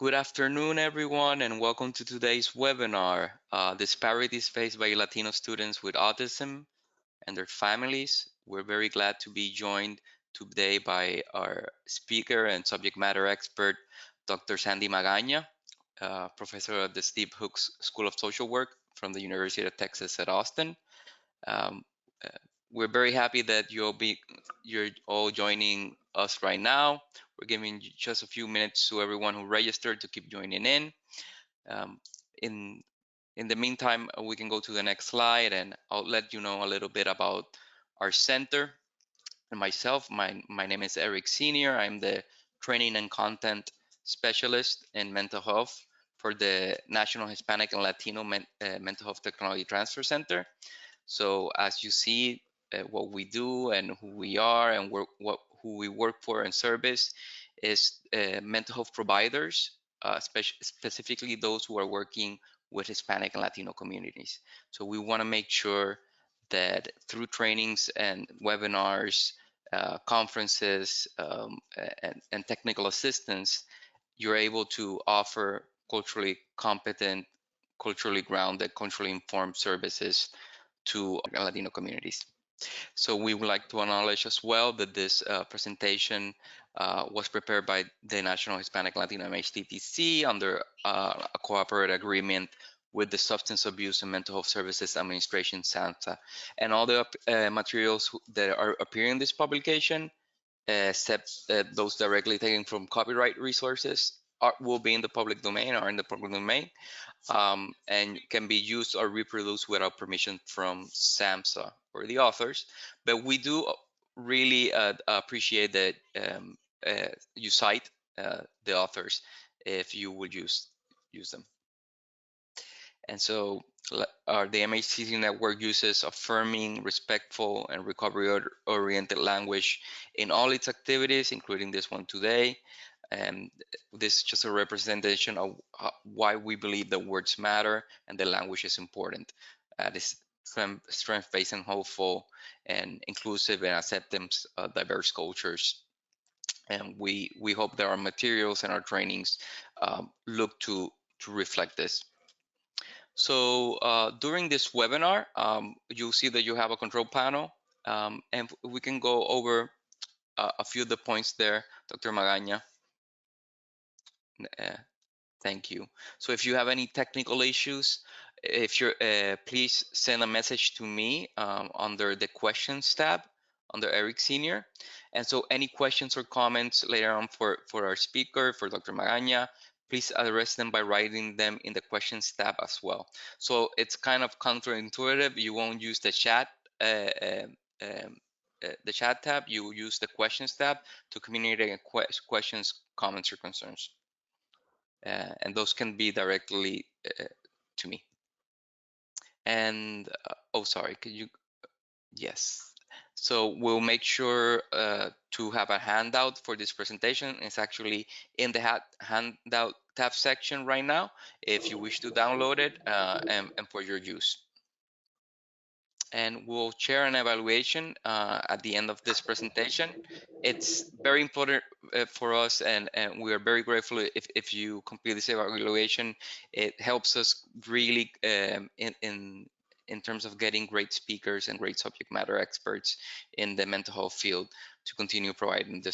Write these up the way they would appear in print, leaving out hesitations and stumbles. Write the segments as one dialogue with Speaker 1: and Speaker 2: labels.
Speaker 1: Good afternoon, everyone, and welcome to today's webinar, Disparities Faced by Latino Students with Autism and Their Families. We're very glad to be joined today by our speaker and subject matter expert, Dr. Sandy Magaña, professor at the Steve Hicks School of Social Work from the University of Texas at Austin. Um, uh, we're very happy that you're all joining us right now. We're giving just a few minutes to everyone who registered to keep joining in. Um, in the meantime, we can go to the next slide, and I'll let you know a little bit about our center and myself. My name is Eric Senior. I'm the training and content specialist in mental health for the National Hispanic and Latino Mental Health Technology Transfer Center. So as you see, what we do and who we are and who we work for and service is mental health providers, specifically those who are working with Hispanic and Latino communities. So we want to make sure that through trainings and webinars, conferences, and technical assistance, you're able to offer culturally competent, culturally grounded, culturally informed services to Latino communities. So we would like to acknowledge as well that this presentation was prepared by the National Hispanic Latino NIMH under a cooperative agreement with the Substance Abuse and Mental Health Services Administration, SAMHSA. And all the materials that are appearing in this publication, except those directly taken from copyright resources, will be in the public domain or in the public domain. And can be used or reproduced without permission from SAMHSA or the authors. But we do really appreciate that you cite the authors if you would use them. And so the MHCC network uses affirming, respectful, and recovery-oriented language in all its activities, including this one today. And this is just a representation of why we believe that words matter and the language is important. This strength-based and hopeful and inclusive and accepting diverse cultures. And we hope that our materials and our trainings look to reflect this. So during this webinar, you'll see that you have a control panel, and we can go over a few of the points there, Dr. Magaña. Thank you. So if you have any technical issues, if you're, please send a message to me under the questions tab under Eric Senior. And so any questions or comments later on for our speaker, for Dr. Magaña, please address them by writing them in the questions tab as well. So it's kind of counterintuitive. You won't use the chat tab. You use the questions tab to communicate questions, comments, or concerns. And those can be directly to me. And oh, sorry, could you? Yes. So we'll make sure to have a handout for this presentation. It's actually in the handout tab section right now, if you wish to download it and for your use. And we'll share an evaluation at the end of this presentation. It's very important for us, and we are very grateful if you complete this evaluation. It helps us really in terms of getting great speakers and great subject matter experts in the mental health field to continue providing the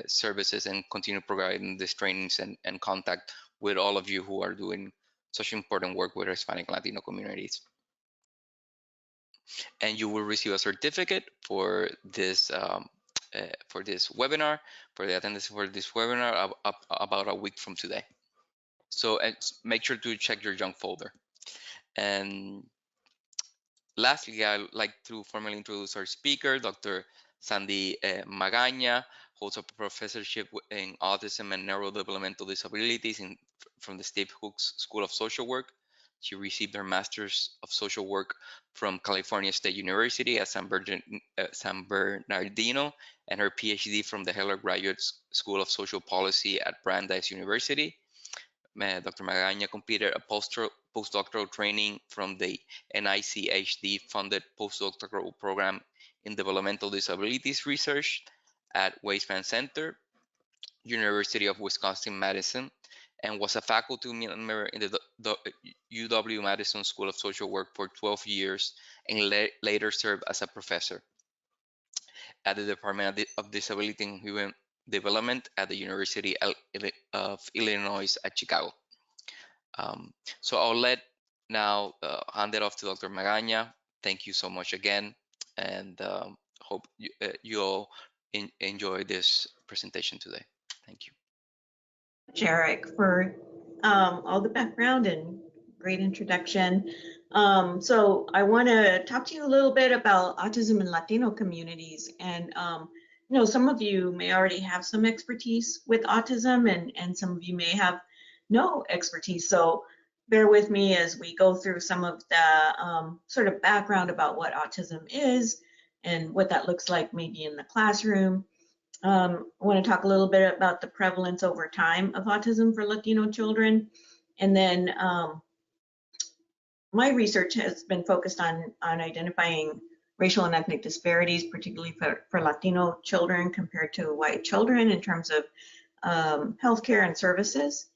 Speaker 1: services and continue providing these trainings and contact with all of you who are doing such important work with Hispanic Latino communities. And you will receive a certificate for this webinar, for the attendance for this webinar about a week from today. So make sure to check your junk folder. And lastly, I'd like to formally introduce our speaker, Dr. Sandy Magaña, holds a professorship in Autism and Neurodevelopmental Disabilities from the Steve Hicks School of Social Work. She received her Master's of Social Work from California State University at San Bernardino and her Ph.D. from the Heller Graduate School of Social Policy at Brandeis University. Dr. Magaña completed a postdoctoral training from the NICHD funded Post-Doctoral Program in Developmental Disabilities Research at Waisman Center, University of Wisconsin-Madison, and was a faculty member in the UW-Madison School of Social Work for 12 years, and later served as a professor at the Department of Disability and Human Development at the University of Illinois at Chicago. So I'll now hand it off to Dr. Magaña. Thank you so much again, and hope you all enjoy this presentation today. Thank you.
Speaker 2: Eric, for all the background and great introduction. So I want to talk to you a little bit about autism in Latino communities. And you know, some of you may already have some expertise with autism, and some of you may have no expertise. So bear with me as we go through some of the sort of background about what autism is and what that looks like maybe in the classroom. I want to talk a little bit about the prevalence over time of autism for Latino children. And then my research has been focused on identifying racial and ethnic disparities, particularly for Latino children compared to white children in terms of healthcare and services.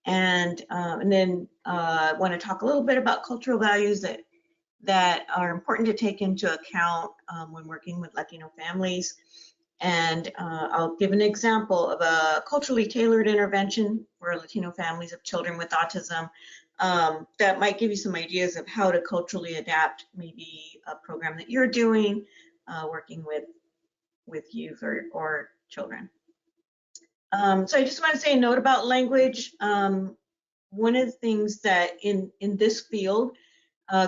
Speaker 2: And then I want to talk a little bit about cultural values that are important to take into account when working with Latino families. And I'll give an example of a culturally tailored intervention for Latino families of children with autism that might give you some ideas of how to culturally adapt maybe a program that you're doing, working with youth or children. So I just want to say a note about language. One of the things that in this field,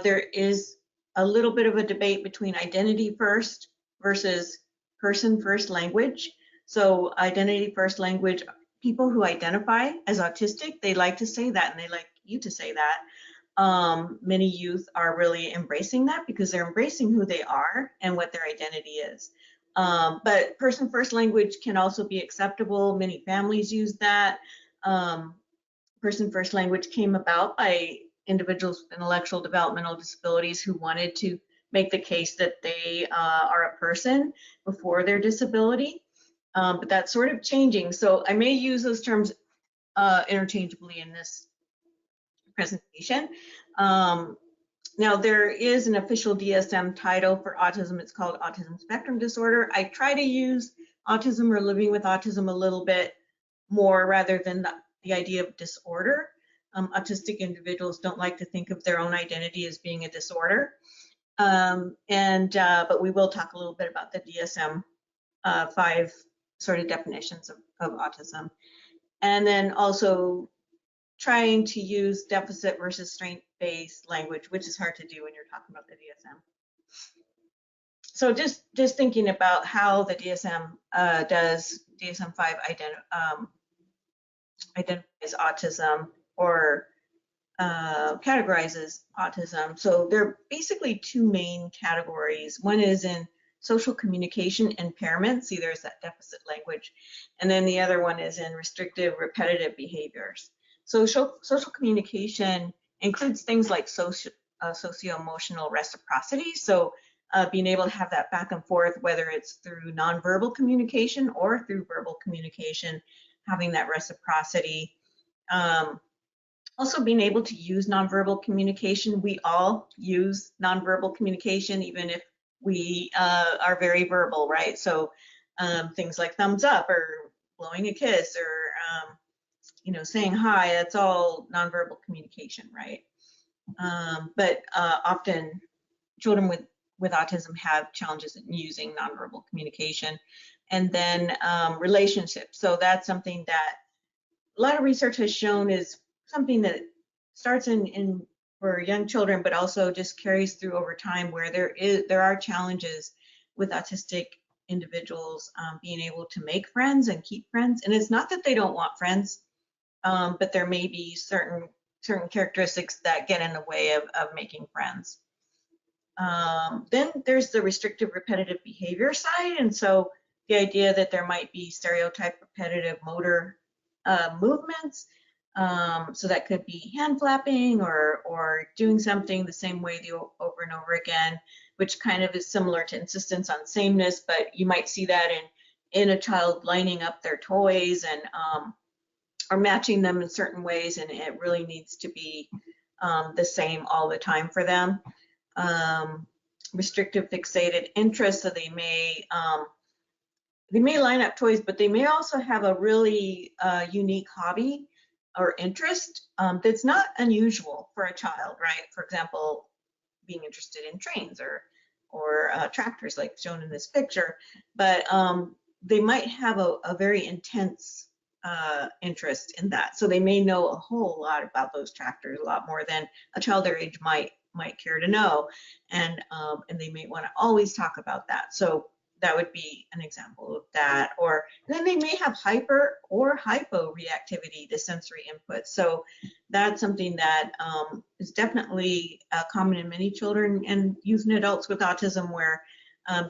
Speaker 2: there is a little bit of a debate between identity first versus person first language. So identity first language, people who identify as autistic, they like to say that, and they like you to say that. Many youth are really embracing that because they're embracing who they are and what their identity is. But person first language can also be acceptable. Many families use that. Person first language came about by individuals with intellectual developmental disabilities who wanted to make the case that they are a person before their disability, but that's sort of changing. So I may use those terms interchangeably in this presentation. Now there is an official DSM title for autism. It's called Autism Spectrum Disorder. I try to use autism or living with autism a little bit more rather than the idea of disorder. Autistic individuals don't like to think of their own identity as being a disorder. But we will talk a little bit about the DSM-5 sort of definitions of autism. And then also trying to use deficit versus strength-based language, which is hard to do when you're talking about the DSM. So just thinking about how the DSM does DSM-5 identifies autism or categorizes autism. So there are basically two main categories. One is in social communication impairment. See, there's that deficit language. And then the other one is in restrictive repetitive behaviors. Social communication includes things like socio-emotional reciprocity. So being able to have that back and forth, whether it's through nonverbal communication or through verbal communication, having that reciprocity. Also being able to use nonverbal communication. We all use nonverbal communication, even if we are very verbal, right? So things like thumbs up or blowing a kiss or you know, saying hi, that's all nonverbal communication, right? But often children with autism have challenges in using nonverbal communication. And then relationships. So that's something that a lot of research has shown is something that starts in for young children, but also just carries through over time, where there are challenges with autistic individuals being able to make friends and keep friends. And it's not that they don't want friends, but there may be certain characteristics that get in the way of making friends. Then there's the restrictive repetitive behavior side, and so the idea that there might be stereotype repetitive motor movements. So that could be hand flapping or doing something the same way over and over again, which kind of is similar to insistence on sameness, but you might see that in a child lining up their toys and or matching them in certain ways, and it really needs to be the same all the time for them. Restrictive fixated interests, so they may line up toys, but they may also have a really unique hobby or interest that's not unusual for a child, right? For example, being interested in trains or tractors, like shown in this picture, but they might have a very intense interest in that. So they may know a whole lot about those tractors, a lot more than a child their age might care to know, and they may want to always talk about that. So that would be an example of that. Or then they may have hyper or hypo reactivity to sensory input. So that's something that is definitely common in many children and youth and adults with autism, where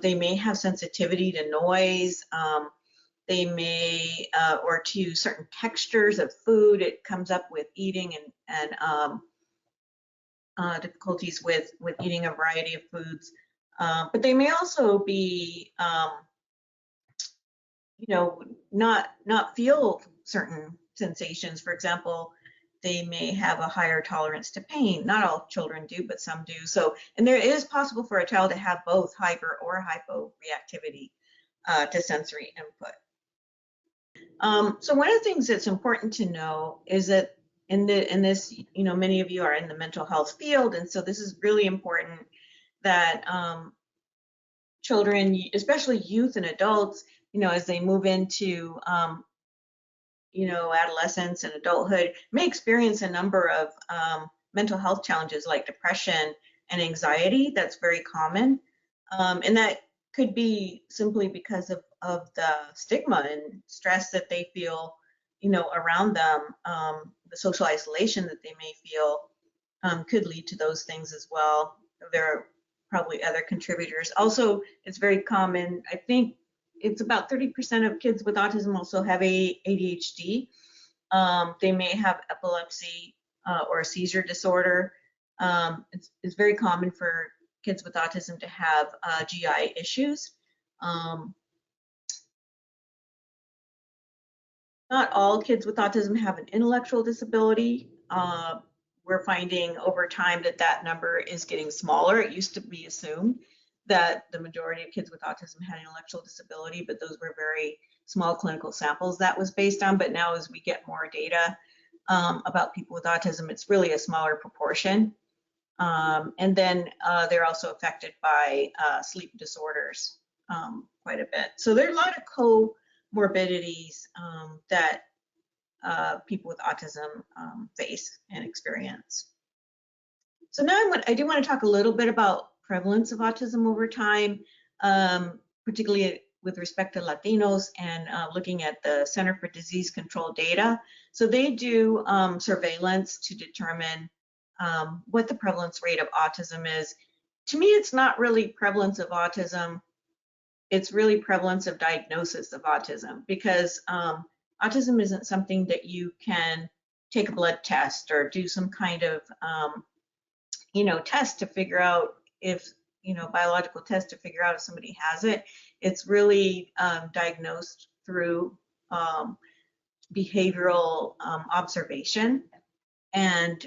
Speaker 2: they may have sensitivity to noise. They may, or to certain textures of food. It comes up with eating and difficulties with eating a variety of foods. But they may also be, not feel certain sensations. For example, they may have a higher tolerance to pain. Not all children do, but some do. So, and there is possible for a child to have both hyper or hypo reactivity to sensory input. So one of the things that's important to know is that in this, many of you are in the mental health field, and so this is really important that children, especially youth and adults, as they move into adolescence and adulthood, may experience a number of mental health challenges like depression and anxiety. That's very common, and that could be simply because of the stigma and stress that they feel, around them. The social isolation that they may feel could lead to those things as well. There are probably other contributors. Also, it's very common, I think it's about 30% of kids with autism also have ADHD. They may have epilepsy or a seizure disorder. It's very common for kids with autism to have GI issues. Not all kids with autism have an intellectual disability. We're finding over time that number is getting smaller. It used to be assumed that the majority of kids with autism had intellectual disability, but those were very small clinical samples that was based on. But now as we get more data about people with autism, it's really a smaller proportion. And then they're also affected by sleep disorders quite a bit. So there are a lot of comorbidities that people with autism face and experience. So now I do want to talk a little bit about prevalence of autism over time, particularly with respect to Latinos, and looking at the Center for Disease Control data. So they do surveillance to determine what the prevalence rate of autism is. To me, it's not really prevalence of autism. It's really prevalence of diagnosis of autism, because autism isn't something that you can take a blood test or do some kind of, test to figure out if, biological test to figure out if somebody has it. It's really diagnosed through behavioral observation, and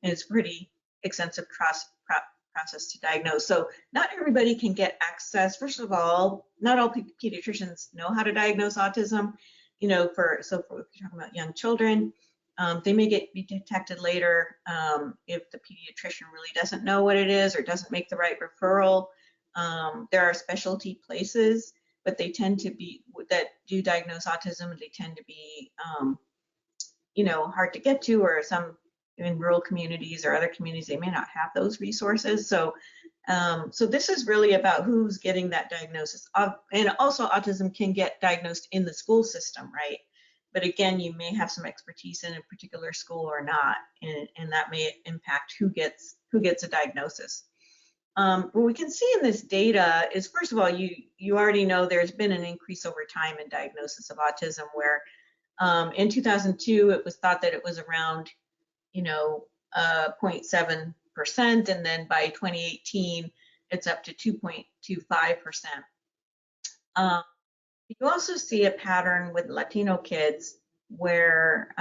Speaker 2: it's pretty extensive process to diagnose. So not everybody can get access. First of all, not all pediatricians know how to diagnose autism. If you're talking about young children, they may be detected later if the pediatrician really doesn't know what it is or doesn't make the right referral. There are specialty places, but they tend to be that do diagnose autism, and they tend to be hard to get to, or some in rural communities or other communities, they may not have those resources. So this is really about who's getting that diagnosis. And also autism can get diagnosed in the school system, right? But again, you may have some expertise in a particular school or not, and that may impact who gets a diagnosis. What we can see in this data is, first of all, you already know there's been an increase over time in diagnosis of autism, where in 2002, it was thought that it was around 0.7%, and then by 2018, it's up to 2.25%. You also see a pattern with Latino kids where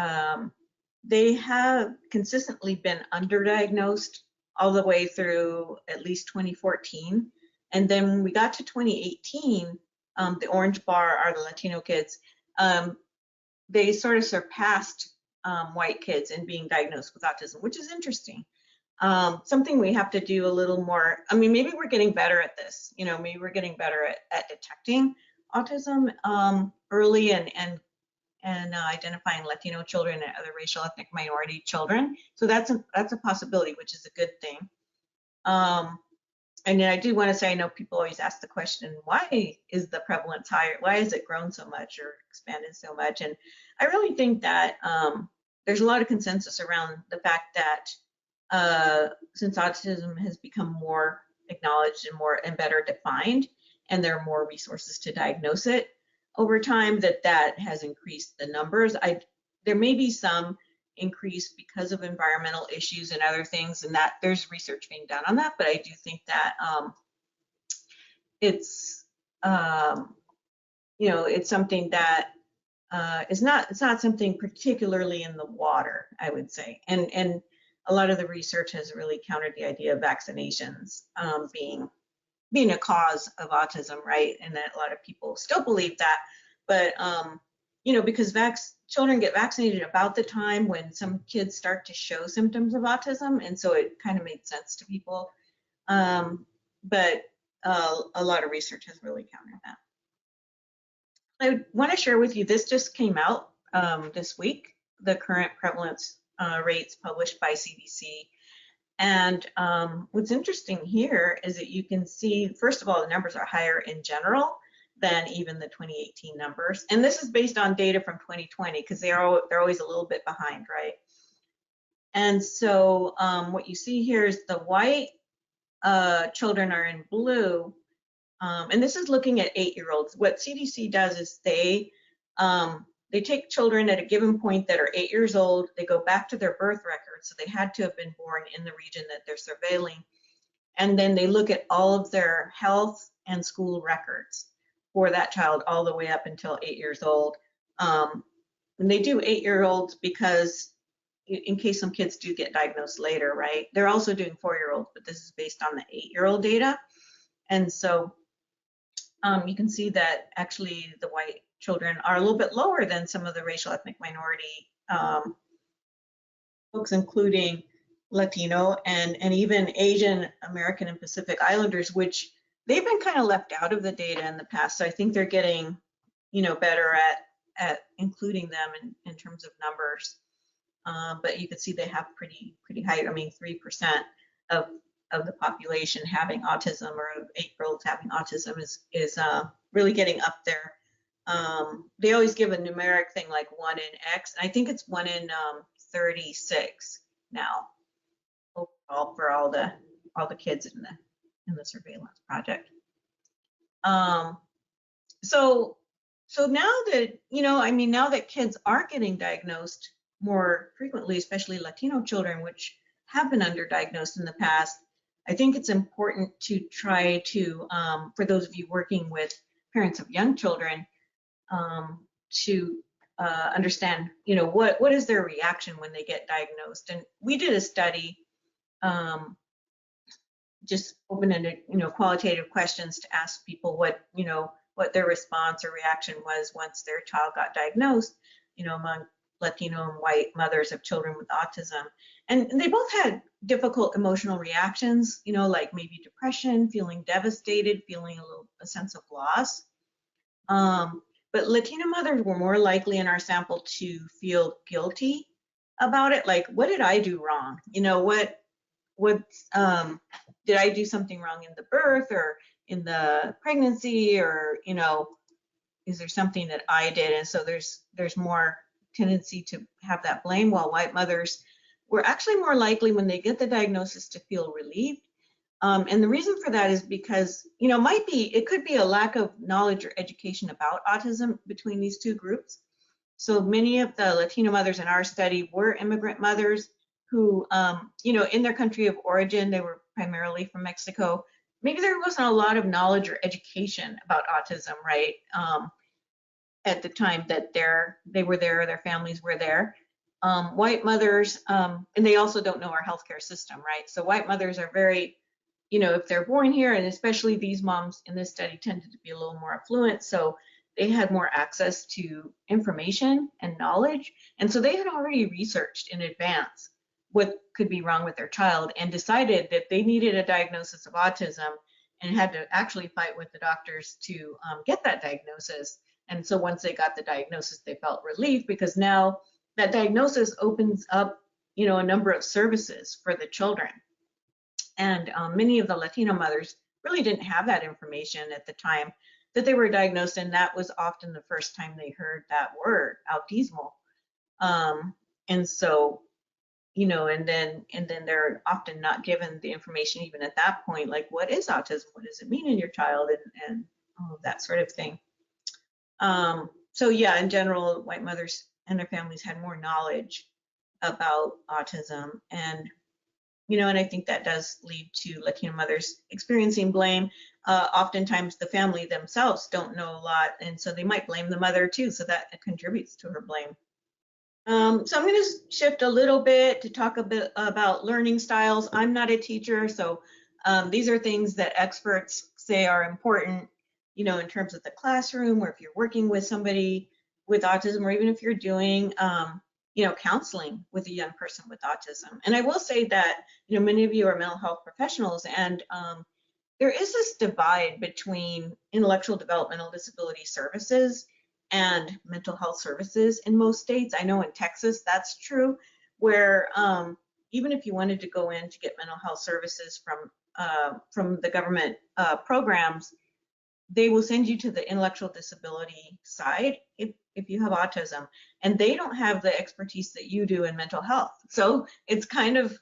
Speaker 2: they have consistently been underdiagnosed all the way through at least 2014. And then when we got to 2018, the orange bar are the Latino kids. They sort of surpassed white kids in being diagnosed with autism, which is interesting. Something we have to do a little more. I mean, maybe we're getting better at this. You know, maybe we're getting better at detecting autism early and identifying Latino children and other racial ethnic minority children. So that's a possibility, which is a good thing. And then I do want to say, I know people always ask the question, why is the prevalence higher? Why has it grown so much or expanded so much? And I really think that there's a lot of consensus around the fact that since autism has become more acknowledged and better defined, and there are more resources to diagnose it over time, that has increased the numbers. There may be some increase because of environmental issues and other things, and that there's research being done on that, but I do think that it's you know, it's something that it's not something particularly in the water, I would say, and a lot of the research has really countered the idea of vaccinations being a cause of autism, right? And that a lot of people still believe that, but you know, because children get vaccinated about the time when some kids start to show symptoms of autism, and so it kind of made sense to people. But a lot of research has really countered that. I want to share with you, this just came out this week, the current prevalence rates published by CDC. And what's interesting here is that you can see, first of all, the numbers are higher in general than even the 2018 numbers. And this is based on data from 2020, because they're always a little bit behind, right? And so what you see here is the white children are in blue. And this is looking at 8-year-olds. What CDC does is they take children at a given point that are 8 years old. They go back to their birth records, so they had to have been born in the region that they're surveilling. And then they look at all of their health and school records for that child all the way up until 8 years old. And they do 8-year-olds because in case some kids do get diagnosed later, right? They're also doing 4-year-olds, but this is based on the 8-year-old data. And so you can see that actually the white children are a little bit lower than some of the racial ethnic minority folks, including Latino and even Asian American and Pacific Islanders, which they've been kind of left out of the data in the past. So I think they're getting, you know, better at including them in terms of numbers. But you can see they have pretty high. I mean, 3% of the population having autism, or of 8-year-olds having autism, is really getting up there. They always give a numeric thing like 1 in X. I think it's 1 in 36 now overall for all the kids in the surveillance project. So now that, you know, I mean, now that kids are getting diagnosed more frequently, especially Latino children, which have been underdiagnosed in the past, I think it's important to try to, for those of you working with parents of young children, to understand, you know, what is their reaction when they get diagnosed. And we did a study, just open-ended, you know, qualitative questions to ask people what their response or reaction was once their child got diagnosed, you know, among Latino and white mothers of children with autism. And they both had difficult emotional reactions, you know, like maybe depression, feeling devastated, feeling a sense of loss. But Latino mothers were more likely in our sample to feel guilty about it. Like, what did I do wrong? You know, what did I do something wrong in the birth or in the pregnancy, or, you know, is there something that I did? And so there's more tendency to have that blame, while white mothers were actually more likely when they get the diagnosis to feel relieved. And the reason for that is because, you know, it could be a lack of knowledge or education about autism between these two groups. So many of the Latino mothers in our study were immigrant mothers who, you know, in their country of origin, they were primarily from Mexico. Maybe there wasn't a lot of knowledge or education about autism, right? at the time that they were there, their families were there. White mothers, and they also don't know our healthcare system, right? So white mothers are very, if they're born here, and especially these moms in this study tended to be a little more affluent, so they had more access to information and knowledge. And so they had already researched in advance what could be wrong with their child and decided that they needed a diagnosis of autism and had to actually fight with the doctors to get that diagnosis. And so once they got the diagnosis, they felt relief, because now that diagnosis opens up, a number of services for the children. And many of the Latino mothers really didn't have that information at the time that they were diagnosed, and that was often the first time they heard that word, autismo. And so, and then they're often not given the information even at that point, like, what is autism? What does it mean in your child? And all of that sort of thing. So yeah, in general, white mothers and their families had more knowledge about autism, and and I think that does lead to Latino mothers experiencing blame. Oftentimes the family themselves don't know a lot, and so they might blame the mother too, so that contributes to her blame. So I'm going to shift a little bit to talk a bit about learning styles. I'm not a teacher, so these are things that experts say are important, in terms of the classroom, or if you're working with somebody with autism, or even if you're doing counseling with a young person with autism. And I will say that, many of you are mental health professionals, and there is this divide between intellectual developmental disability services and mental health services in most states. I know in Texas that's true, where even if you wanted to go in to get mental health services from the government programs, they will send you to the intellectual disability side if you have autism, and they don't have the expertise that you do in mental health. So it's kind of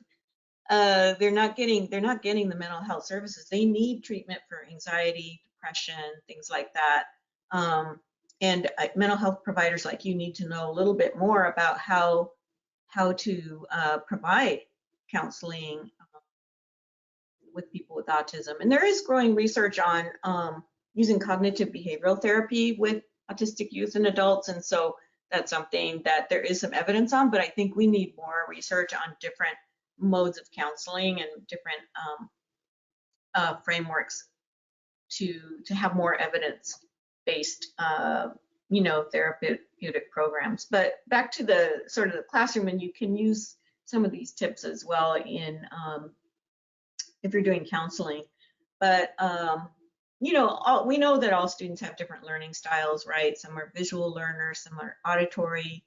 Speaker 2: they're not getting the mental health services. They need treatment for anxiety, depression, things like that. And mental health providers like you need to know a little bit more about how to provide counseling with people with autism. And there is growing research on using cognitive behavioral therapy with autistic youth and adults, and so that's something that there is some evidence on, but I think we need more research on different modes of counseling and different frameworks to have more evidence-based therapeutic programs. But back to the sort of the classroom, and you can use some of these tips as well in if you're doing counseling. But we know that all students have different learning styles, right? Some are visual learners, some are auditory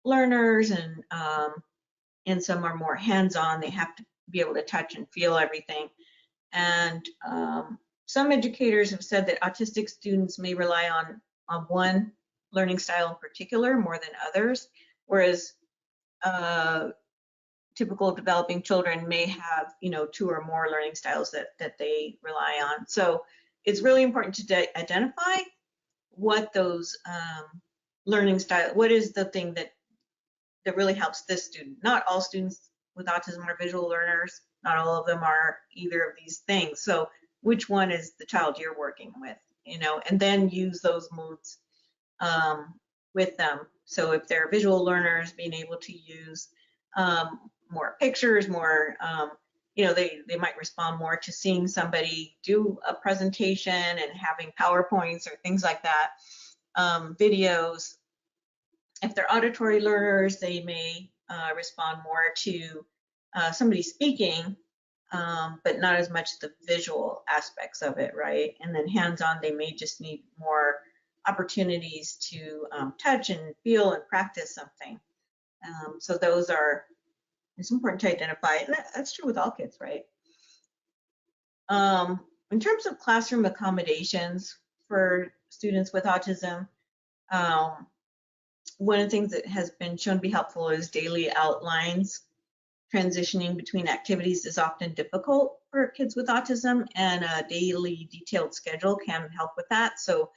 Speaker 2: learners, and some are more hands-on. They have to be able to touch and feel everything. And some educators have said that autistic students may rely on one learning style in particular more than others, whereas typical developing children may have, two or more learning styles that they rely on. So it's really important to identify what those learning style, what is the thing that really helps this student. Not all students with autism are visual learners. Not all of them are either of these things. So which one is the child you're working with, and then use those modes with them. So if they're visual learners, being able to use more pictures, more, they might respond more to seeing somebody do a presentation and having PowerPoints or things like that, videos. If they're auditory learners, they may respond more to somebody speaking, but not as much the visual aspects of it, right? And then hands-on, they may just need more opportunities to touch and feel and practice something. So it's important to identify, and that's true with all kids, right? In terms of classroom accommodations for students with autism, one of the things that has been shown to be helpful is daily outlines. Transitioning between activities is often difficult for kids with autism, and a daily detailed schedule can help with that. So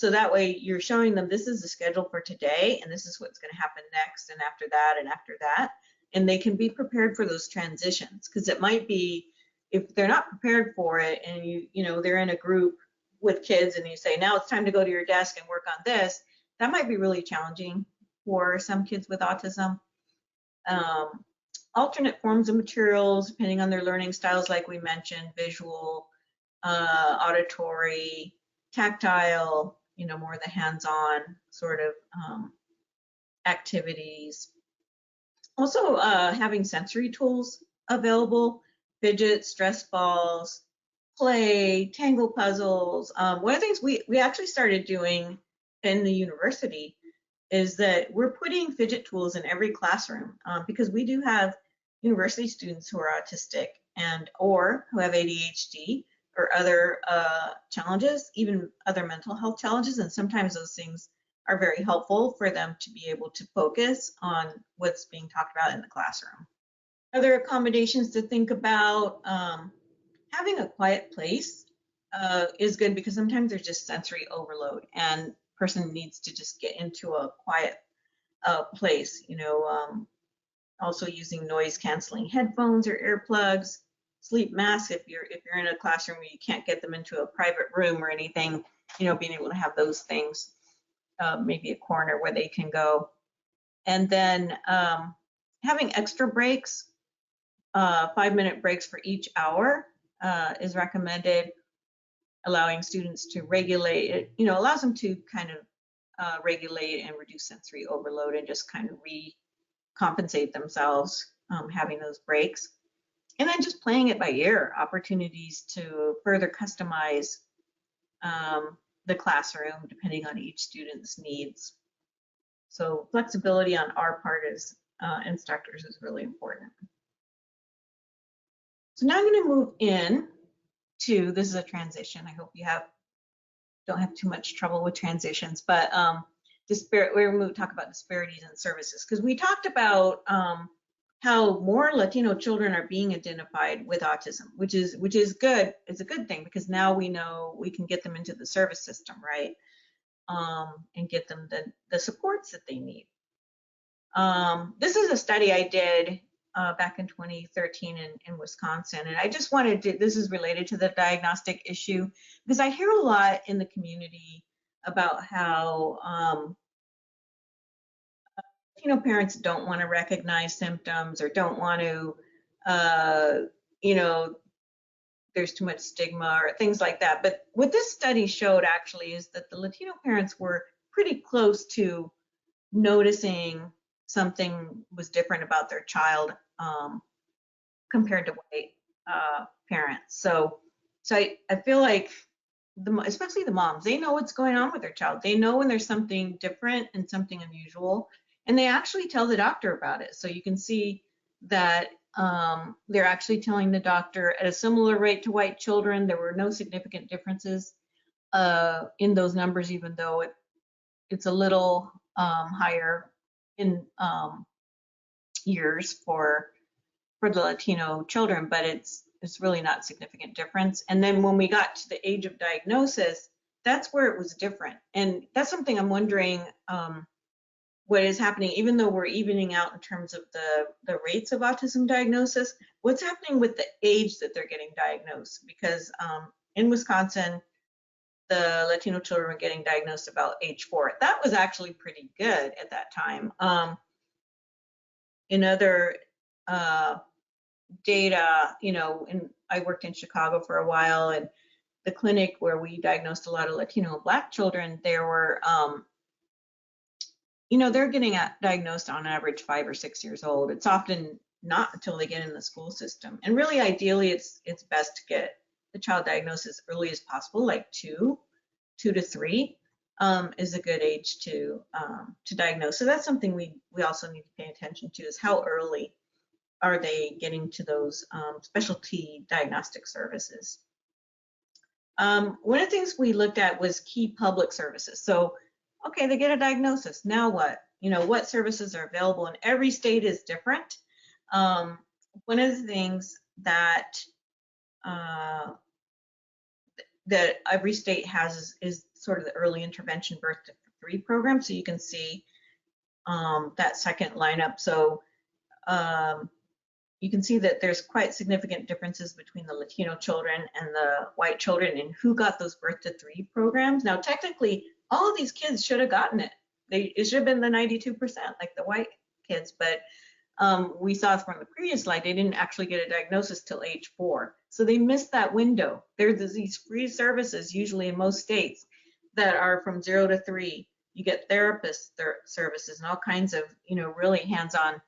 Speaker 2: that way you're showing them this is the schedule for today, and this is what's going to happen next, and after that, and after that. And they can be prepared for those transitions, because it might be, if they're not prepared for it, and they're in a group with kids and you say, now it's time to go to your desk and work on this, that might be really challenging for some kids with autism. Alternate forms of materials, depending on their learning styles, like we mentioned, visual, auditory, tactile, more of the hands-on sort of activities. Also, having sensory tools available, fidgets, stress balls, play, tangle puzzles. One of the things we actually started doing in the university is that we're putting fidget tools in every classroom because we do have university students who are autistic or who have ADHD or other challenges, even other mental health challenges, and sometimes those things are very helpful for them to be able to focus on what's being talked about in the classroom. Other accommodations to think about, having a quiet place is good because sometimes there's just sensory overload and person needs to just get into a quiet place, also using noise canceling headphones or earplugs, sleep masks if you're in a classroom where you can't get them into a private room or anything, being able to have those things, maybe a corner where they can go. And then having extra breaks, 5-minute breaks for each hour is recommended, allowing students to regulate it, allows them to kind of regulate and reduce sensory overload and just kind of recompensate themselves having those breaks. And then just playing it by ear, opportunities to further customize the classroom depending on each student's needs. So flexibility on our part as instructors is really important. So now I'm going to move in to, this is a transition. I hope you don't have too much trouble with transitions, but we're going to talk about disparities in services, because we talked about how more Latino children are being identified with autism, which is good. It's a good thing because now we know we can get them into the service system, right? And get them the supports that they need. This is a study I did back in 2013 in Wisconsin, and I just wanted to, this is related to the diagnostic issue, because I hear a lot in the community about how parents don't want to recognize symptoms or don't want to, there's too much stigma or things like that. But what this study showed actually is that the Latino parents were pretty close to noticing something was different about their child compared to white parents. So I feel like especially the moms, they know what's going on with their child. They know when there's something different and something unusual, and they actually tell the doctor about it. So you can see that they're actually telling the doctor at a similar rate to white children. There were no significant differences in those numbers, even though it's a little higher in years for the Latino children, but it's really not a significant difference. And then when we got to the age of diagnosis, that's where it was different. And that's something I'm wondering what is happening, even though we're evening out in terms of the rates of autism diagnosis, what's happening with the age that they're getting diagnosed? Because in Wisconsin, the Latino children were getting diagnosed about age 4. That was actually pretty good at that time. In other data, and I worked in Chicago for a while, and the clinic where we diagnosed a lot of Latino and Black children, there were, they're getting diagnosed on average 5 or 6 years old. It's often not until they get in the school system. And really, ideally, it's best to get the child diagnosed as early as possible, like 2 to 3 is a good age to diagnose. So that's something we also need to pay attention to, is how early are they getting to those specialty diagnostic services. One of the things we looked at was key public services. So, okay, they get a diagnosis, now what? What services are available, and every state is different. One of the things that every state has is sort of the early intervention birth to 3 program. So you can see that second lineup. So you can see that there's quite significant differences between the Latino children and the white children in who got those birth to 3 programs. Now, technically, all of these kids should have gotten it. it should have been the 92%, like the white kids, but we saw from the previous slide, they didn't actually get a diagnosis till age 4. So they missed that window. There's these free services, usually in most states, that are from 0 to 3. You get therapist services and all kinds of, really hands-on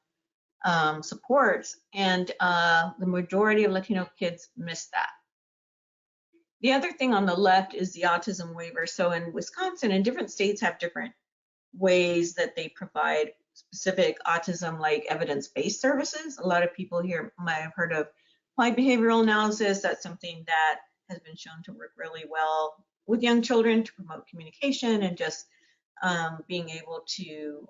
Speaker 2: supports. And the majority of Latino kids missed that. The other thing on the left is the autism waiver. So in Wisconsin, and different states have different ways that they provide specific autism-like evidence-based services. A lot of people here might have heard of applied behavioral analysis. That's something that has been shown to work really well with young children to promote communication and just being able to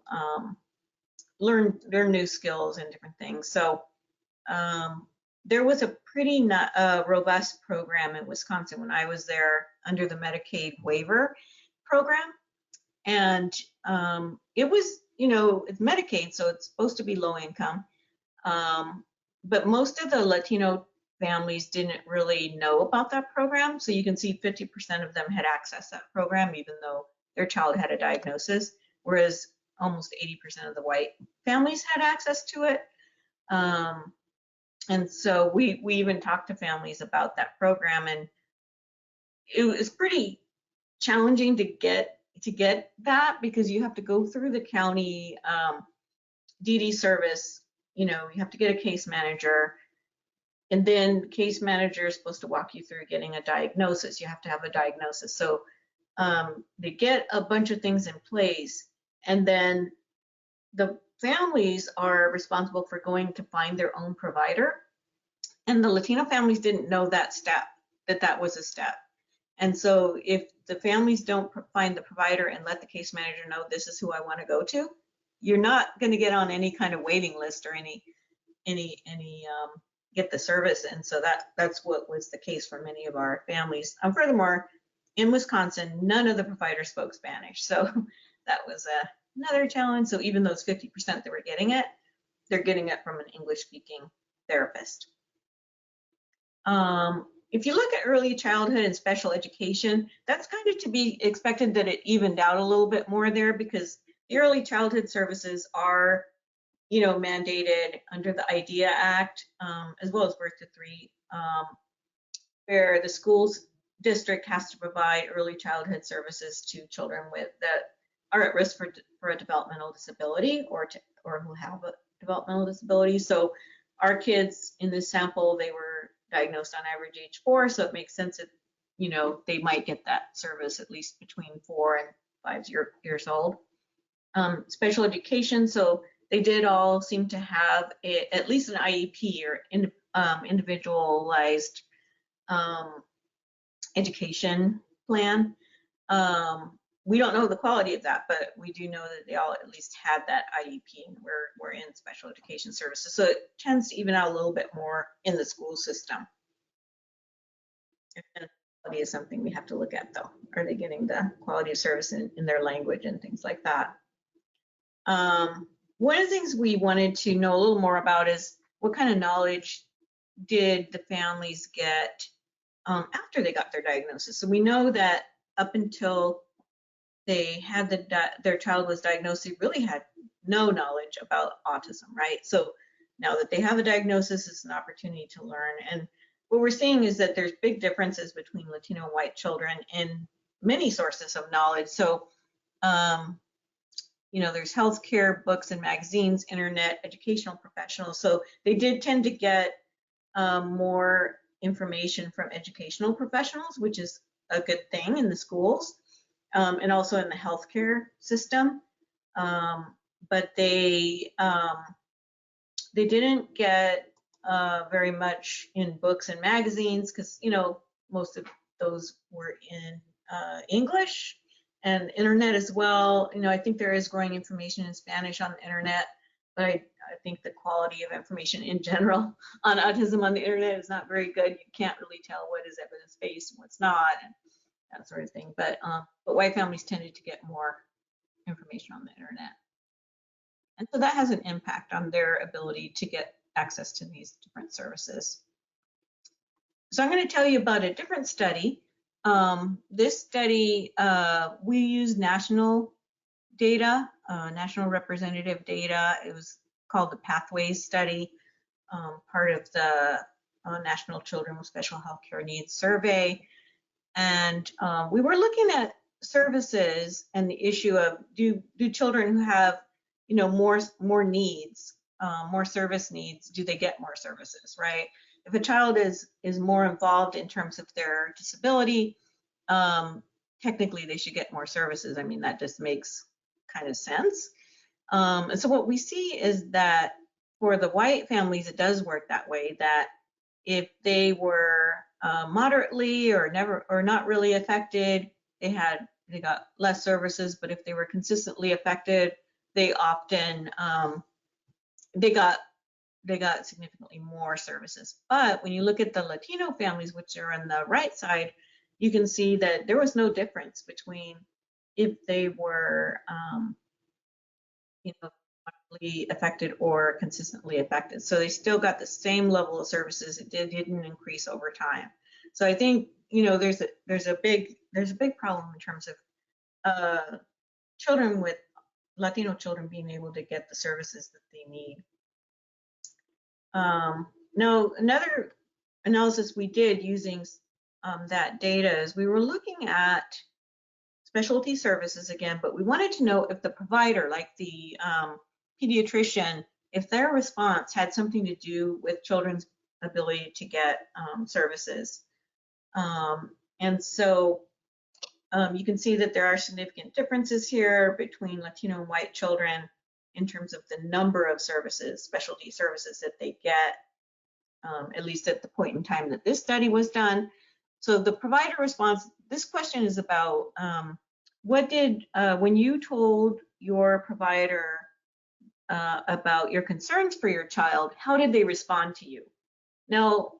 Speaker 2: learn new skills and different things. So there was a pretty robust program in Wisconsin when I was there under the Medicaid waiver program. And it was, it's Medicaid, so it's supposed to be low income. But most of the Latino families didn't really know about that program. So you can see 50% of them had access to that program, even though their child had a diagnosis, whereas almost 80% of the white families had access to it. And so we even talked to families about that program, and it was pretty challenging to get that because you have to go through the county DD service. You have to get a case manager, and then the case manager is supposed to walk you through getting a diagnosis. You have to have a diagnosis. So they get a bunch of things in place, and then the families are responsible for going to find their own provider. And the Latino families didn't know that was a step. And so if the families don't find the provider and let the case manager know this is who I want to go to, you're not going to get on any kind of waiting list or any get the service. And so that's what was the case for many of our families. Furthermore, in Wisconsin, none of the providers spoke Spanish. So that was another challenge. So even those 50% that were getting it, they're getting it from an English-speaking therapist. If you look at early childhood and special education, that's kind of to be expected that it evened out a little bit more there, because the early childhood services are, mandated under the IDEA Act, as well as Birth to 3, where the schools district has to provide early childhood services to children that are at risk for a developmental disability or who have a developmental disability. So our kids in this sample, they were diagnosed on average age 4, so it makes sense that they might get that service at least between 4 and 5 years old. Special education, so they did all seem to have at least an IEP or individualized education plan. We don't know the quality of that, but we do know that they all at least had that IEP, and we're in special education services. So it tends to even out a little bit more in the school system. And quality is something we have to look at, though. Are they getting the quality of service in their language and things like that? One of the things we wanted to know a little more about is what kind of knowledge did the families get after they got their diagnosis. So we know that up until they had their child was diagnosed, they really had no knowledge about autism, right? So now that they have a diagnosis, it's an opportunity to learn. And what we're seeing is that there's big differences between Latino and white children in many sources of knowledge. So, there's healthcare, books and magazines, internet, educational professionals. So they did tend to get more information from educational professionals, which is a good thing in the schools. And also in the healthcare system, but they didn't get very much in books and magazines because most of those were in English and internet as well. I think there is growing information in Spanish on the internet, but I think the quality of information in general on autism on the internet is not very good. You can't really tell what is evidence-based and what's not, and that sort of thing. But white families tended to get more information on the internet. And so that has an impact on their ability to get access to these different services. So I'm going to tell you about a different study. This study, we use national data, national representative data. It was called the Pathways Study, part of the National Children with Special Healthcare Needs Survey. And we were looking at services and the issue of do children who have, you know, more needs, more service needs, do they get more services, right? If a child is more involved in terms of their disability, technically they should get more services. I mean, that just makes kind of sense. And so what we see is that for the white families, it does work that way, that if they were moderately or not really affected, they got less services. But if they were consistently affected, they often they got significantly more services. But when you look at the Latino families, which are on the right side, you can see that there was no difference between if they were you know, moderately affected or consistently affected. So they still got the same level of services. It didn't increase over time. So I think, you know, there's a big problem in terms of children with Latino children being able to get the services that they need. Now, another analysis we did using that data is we were looking at specialty services again, but we wanted to know if the provider, like the pediatrician, if their response had something to do with children's ability to get services. And so you can see that there are significant differences here between Latino and white children in terms of the number of services, specialty services that they get, at least at the point in time that this study was done. So the provider response, this question is about when you told your provider about your concerns for your child, how did they respond to you? Now,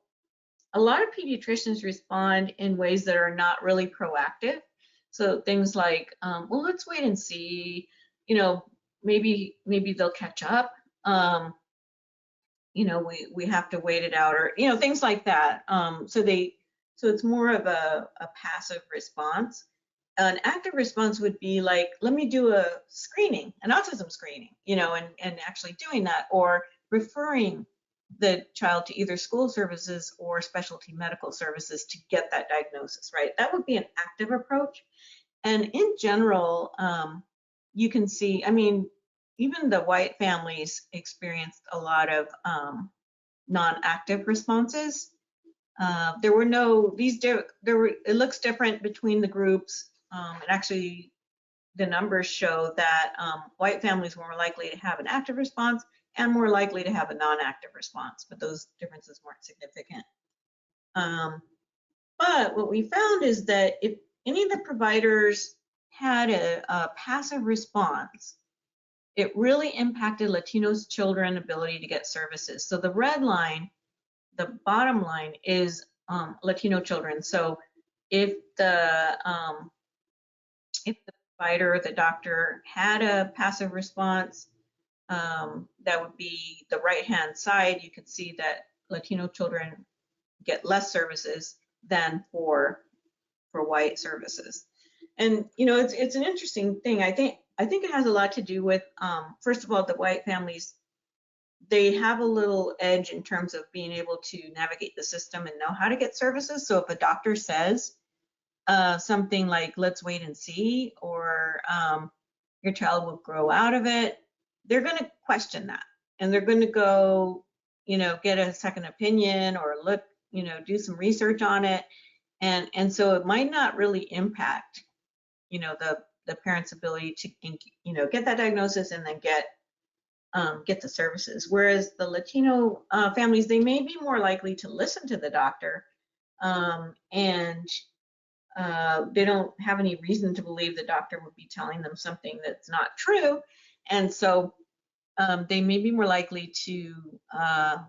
Speaker 2: a lot of pediatricians respond in ways that are not really proactive. So things like, well, let's wait and see, you know, maybe they'll catch up. You know, we have to wait it out, or, you know, things like that. So it's more of a passive response. An active response would be like, let me do a screening, an autism screening, you know, and actually doing that, or referring the child to either school services or specialty medical services to get that diagnosis, right? That would be an active approach. And in general, you can see, I mean, even the white families experienced a lot of non-active responses. There were no, it looks different between the groups. And actually, the numbers show that white families were more likely to have an active response and more likely to have a non-active response, but those differences weren't significant. But what we found is that if any of the providers had a passive response, it really impacted Latinos children's ability to get services. So the red line, the bottom line, is Latino children. So if the provider, the doctor, had a passive response, that would be the right-hand side. You can see that Latino children get less services than for white services. And, you know, it's an interesting thing. I think it has a lot to do with, first of all, the white families, they have a little edge in terms of being able to navigate the system and know how to get services. So if a doctor says something like, let's wait and see, or your child will grow out of it, they're going to question that. And they're going to go, you know, get a second opinion or look, you know, do some research on it. And so it might not really impact, you know, the parent's ability to, you know, get that diagnosis and then get the services. Whereas the Latino families, they may be more likely to listen to the doctor, and they don't have any reason to believe the doctor would be telling them something that's not true. And so they may be more likely to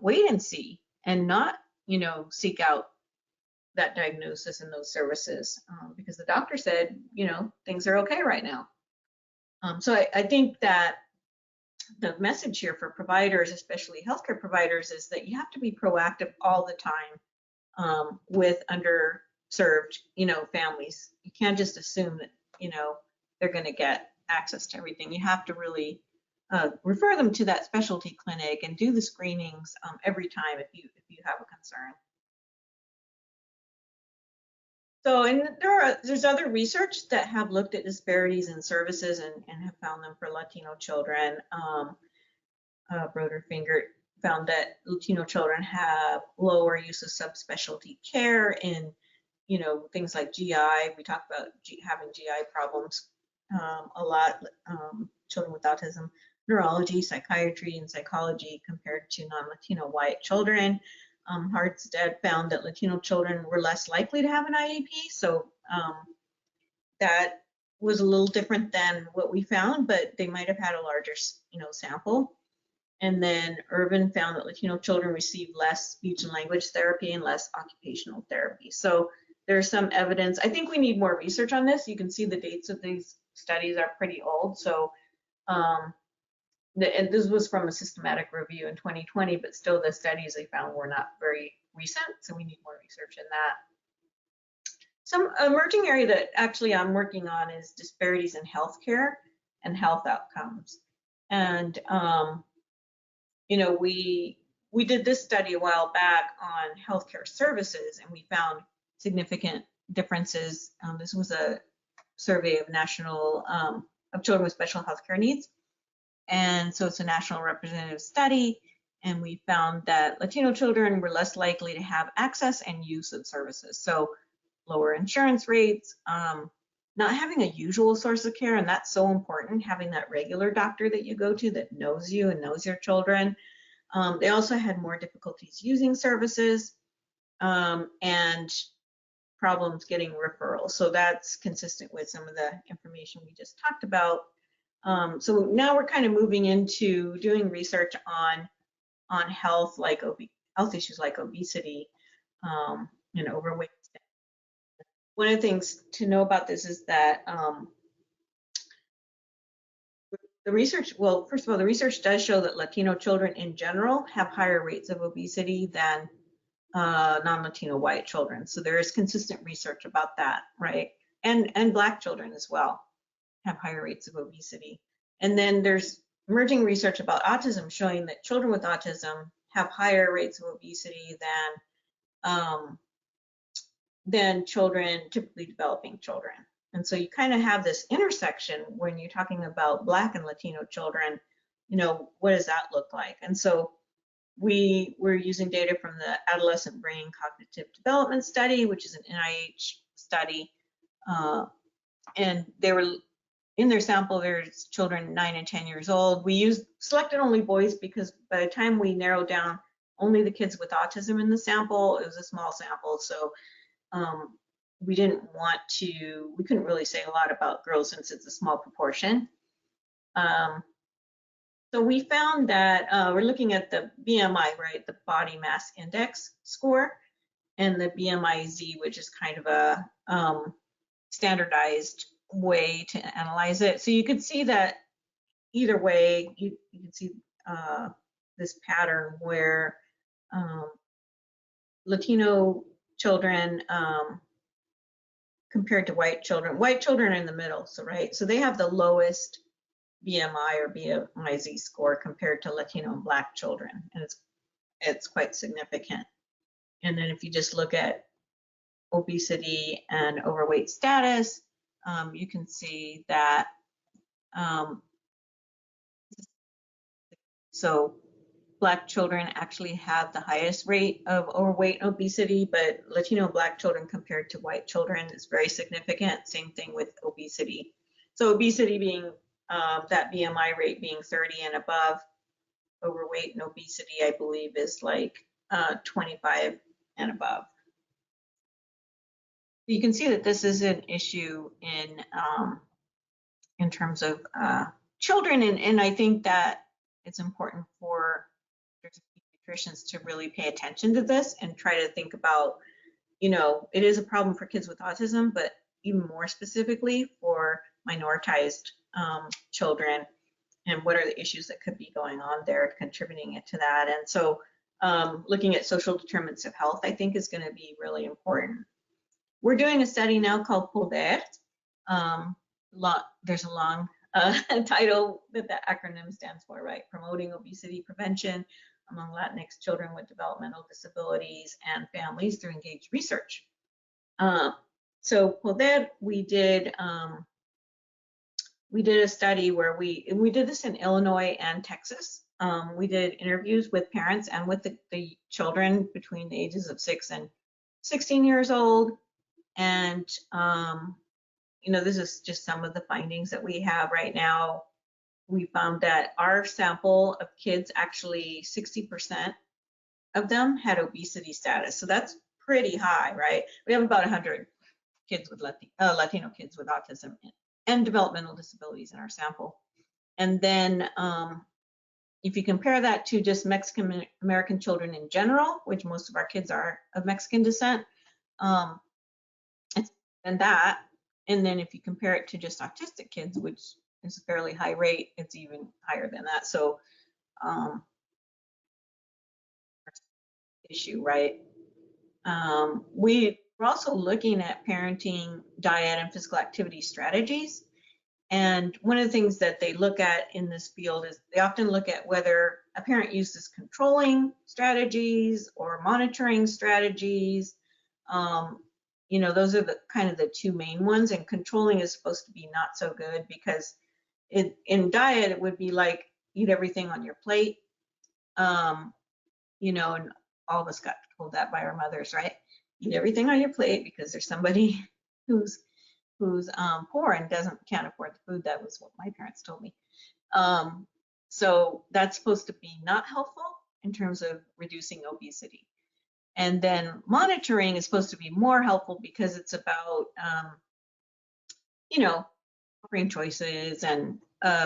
Speaker 2: wait and see and not, you know, seek out that diagnosis and those services because the doctor said, you know, things are okay right now. So I think that the message here for providers, especially healthcare providers, is that you have to be proactive all the time with underserved, you know, families. You can't just assume that, you know, they're going to get access to everything. You have to really refer them to that specialty clinic and do the screenings every time if you have a concern. So, and there's other research that have looked at disparities in services and have found them for Latino children. Broderfinger found that Latino children have lower use of subspecialty care in, things like GI. We talk about having GI problems a lot, children with autism, neurology, psychiatry, and psychology compared to non-Latino white children. Hartstead found that Latino children were less likely to have an IEP, so that was a little different than what we found, but they might have had a larger, sample. And then Irvin found that Latino children receive less speech and language therapy and less occupational therapy. So there's some evidence. I think we need more research on this. You can see the dates of these studies are pretty old. So and this was from a systematic review in 2020, but still the studies they found were not very recent. So we need more research in that. Some emerging area that actually I'm working on is disparities in healthcare and health outcomes. And we did this study a while back on healthcare services, and we found significant differences. This was a survey of of children with special healthcare needs, and so it's a national representative study. And we found that Latino children were less likely to have access and use of services, so lower insurance rates, not having a usual source of care, and that's so important, having that regular doctor that you go to that knows you and knows your children. They also had more difficulties using services and problems getting referrals. So that's consistent with some of the information we just talked about. So now we're kind of moving into doing research on health, like health issues like obesity and overweight. One of the things to know about this is that the research, well, first of all, the research does show that Latino children in general have higher rates of obesity than non-Latino white children. So there is consistent research about that, right? And Black children as well have higher rates of obesity. And then there's emerging research about autism showing that children with autism have higher rates of obesity than children, typically developing children. And so you kind of have this intersection when you're talking about Black and Latino children, what does that look like? And so we're using data from the Adolescent Brain Cognitive Development Study, which is an NIH study. And they were, in their sample, there's children 9 and 10 years old. We selected only boys because by the time we narrowed down only the kids with autism in the sample, it was a small sample. So we couldn't really say a lot about girls since it's a small proportion. So we found that we're looking at the BMI, right, the body mass index score, and the BMI-Z, which is kind of a standardized way to analyze it. So you could see that either way, you can see this pattern where Latino children compared to white children are in the middle, so right, so they have the lowest BMI or BMI-Z score compared to Latino and Black children, and it's quite significant. And then if you just look at obesity and overweight status, you can see that so Black children actually have the highest rate of overweight and obesity, but Latino and Black children compared to white children is very significant. Same thing with obesity. So obesity being that BMI rate being 30 and above, overweight and obesity, I believe, is like 25 and above. You can see that this is an issue in terms of children, and I think that it's important for pediatricians to really pay attention to this and try to think about, it is a problem for kids with autism, but even more specifically for minoritized children, and what are the issues that could be going on there contributing to that. And so looking at social determinants of health, I think, is going to be really important. We're doing a study now called Poder. There's a long title that the acronym stands for, right? Promoting obesity prevention among Latinx children with developmental disabilities and families through engaged research. So for that, we did a study where we did this in Illinois and Texas. We did interviews with parents and with the children between the ages of 6 and 16 years old. And, you know, this is just some of the findings that we have right now. We found that our sample of kids, actually 60% of them had obesity status. So that's pretty high, right? We have about 100 kids with Latino kids with autism and developmental disabilities in our sample. And then if you compare that to just Mexican American children in general, which most of our kids are of Mexican descent, it's than that. And then if you compare it to just autistic kids, which is a fairly high rate, it's even higher than that. So issue, right? We're also looking at parenting, diet, and physical activity strategies. And one of the things that they look at in this field is they often look at whether a parent uses controlling strategies or monitoring strategies. You know, those are the kind of the two main ones, and controlling is supposed to be not so good because in diet, it would be like eat everything on your plate. You know, and all of us got told that by our mothers, right? Eat everything on your plate because there's somebody who's poor and can't afford the food. That was what my parents told me. So that's supposed to be not helpful in terms of reducing obesity. And then monitoring is supposed to be more helpful because it's about, you know, offering choices and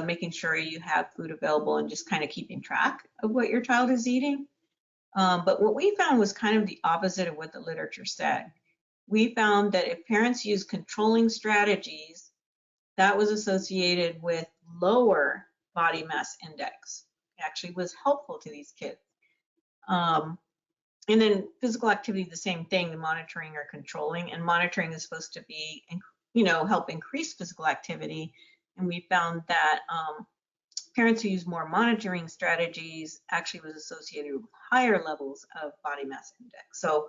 Speaker 2: making sure you have food available and just kind of keeping track of what your child is eating. But what we found was kind of the opposite of what the literature said. We found that if parents use controlling strategies, that was associated with lower body mass index. It actually was helpful to these kids. And then physical activity, the same thing, the monitoring or controlling. And monitoring is supposed to be, you know, help increase physical activity. And we found that parents who use more monitoring strategies actually was associated with higher levels of body mass index. So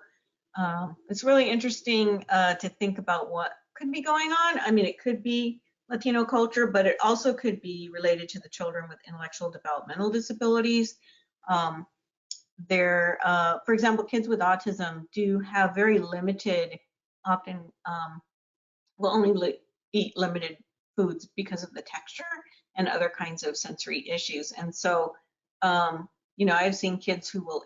Speaker 2: it's really interesting to think about what could be going on. I mean, it could be Latino culture, but it also could be related to the children with intellectual developmental disabilities. For example, kids with autism do have very limited, often will only eat limited foods because of the texture and other kinds of sensory issues. And so, you know, I've seen kids who will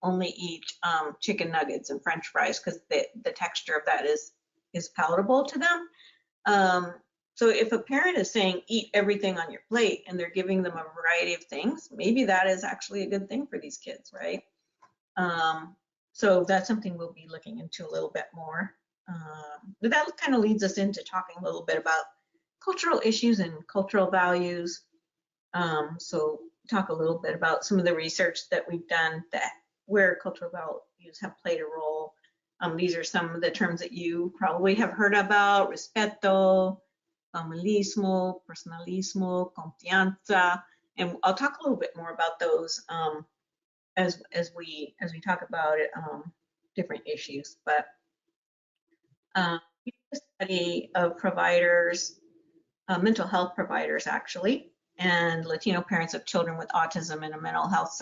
Speaker 2: only eat chicken nuggets and French fries because the texture of that is palatable to them. So if a parent is saying eat everything on your plate and they're giving them a variety of things, maybe that is actually a good thing for these kids, right? So that's something we'll be looking into a little bit more. But that kind of leads us into talking a little bit about cultural issues and cultural values. So talk a little bit about some of the research that we've done where cultural values have played a role. These are some of the terms that you probably have heard about: respeto, familismo, personalismo, confianza, and I'll talk a little bit more about those as we talk about it, different issues. But a study of providers, mental health providers actually, and Latino parents of children with autism in a mental health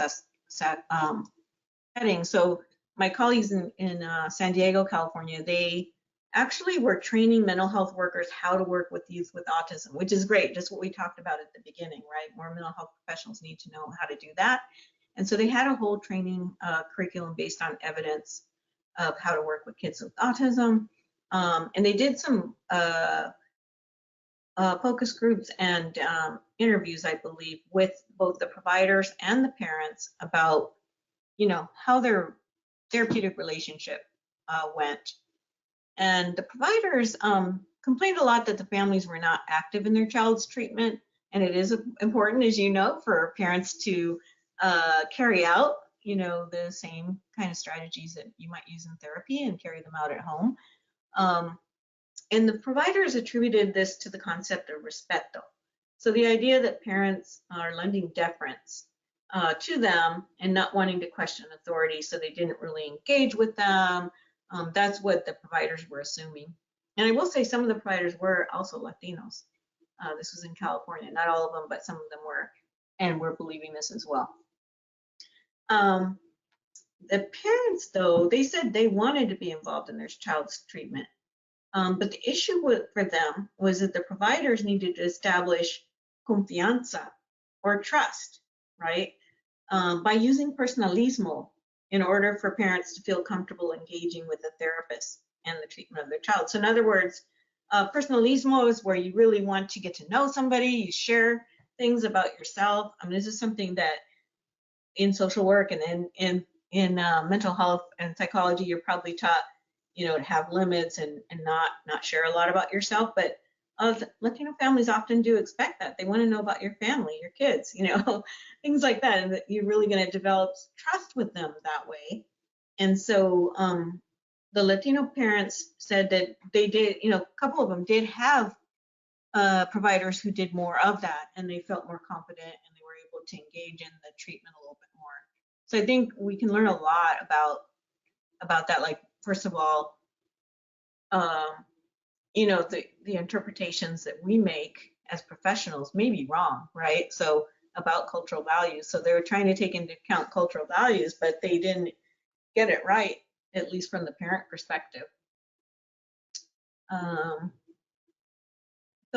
Speaker 2: setting. So my colleagues in San Diego, California, they actually were training mental health workers how to work with youth with autism, which is great, just what we talked about at the beginning, right? More mental health professionals need to know how to do that. And so they had a whole training curriculum based on evidence of how to work with kids with autism. And they did some focus groups and interviews, I believe, with both the providers and the parents about, you know, how their therapeutic relationship went. And the providers complained a lot that the families were not active in their child's treatment. And it is important, as you know, for parents to carry out, you know, the same kind of strategies that you might use in therapy and carry them out at home. And the providers attributed this to the concept of respeto. So the idea that parents are lending deference to them and not wanting to question authority, so they didn't really engage with them, that's what the providers were assuming. And I will say some of the providers were also Latinos. This was in California, not all of them, but some of them were, and were believing this as well. The parents, though, they said they wanted to be involved in their child's treatment. But the issue for them was that the providers needed to establish confianza or trust, right? By using personalismo in order for parents to feel comfortable engaging with the therapist and the treatment of their child. So in other words, personalismo is where you really want to get to know somebody, you share things about yourself. I mean, this is something that in social work and in mental health and psychology, you're probably taught, you know, to have limits and not share a lot about yourself. But Latino families often do expect that. They want to know about your family, your kids, you know, things like that, and that you're really going to develop trust with them that way. And so the Latino parents said that they did, you know, a couple of them did have providers who did more of that, and they felt more confident and they were able to engage in the treatment a little bit more. So I think we can learn a lot about that. Like, first of all, you know, the interpretations that we make as professionals may be wrong, right? So about cultural values. So they were trying to take into account cultural values, but they didn't get it right, at least from the parent perspective. So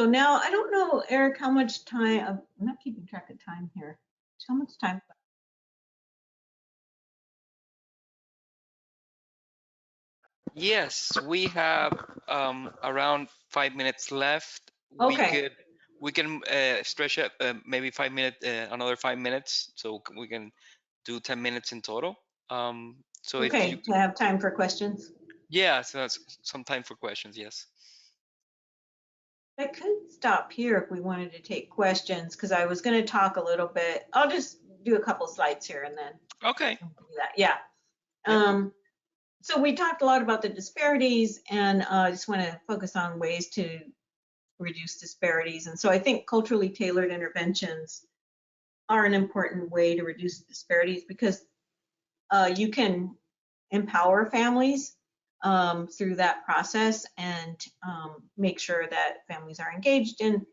Speaker 2: now I don't know, Eric, how much time, I'm not keeping track of time here. How much time?
Speaker 1: Yes, we have around 5 minutes left.
Speaker 2: Okay.
Speaker 1: We can stretch it maybe 5 minutes, another 5 minutes, so we can do 10 minutes in total. So if you,
Speaker 2: Okay, to have time for questions.
Speaker 1: yeah, so that's some time for questions. Yes.
Speaker 2: I could stop here if we wanted to take questions, because I was going to talk a little bit. I'll just do a couple slides here and then
Speaker 1: Okay.
Speaker 2: do that. Yeah.
Speaker 1: Yep.
Speaker 2: So we talked a lot about the disparities, and I just want to focus on ways to reduce disparities. And so I think culturally tailored interventions are an important way to reduce disparities, because you can empower families through that process and make sure that families are engaged in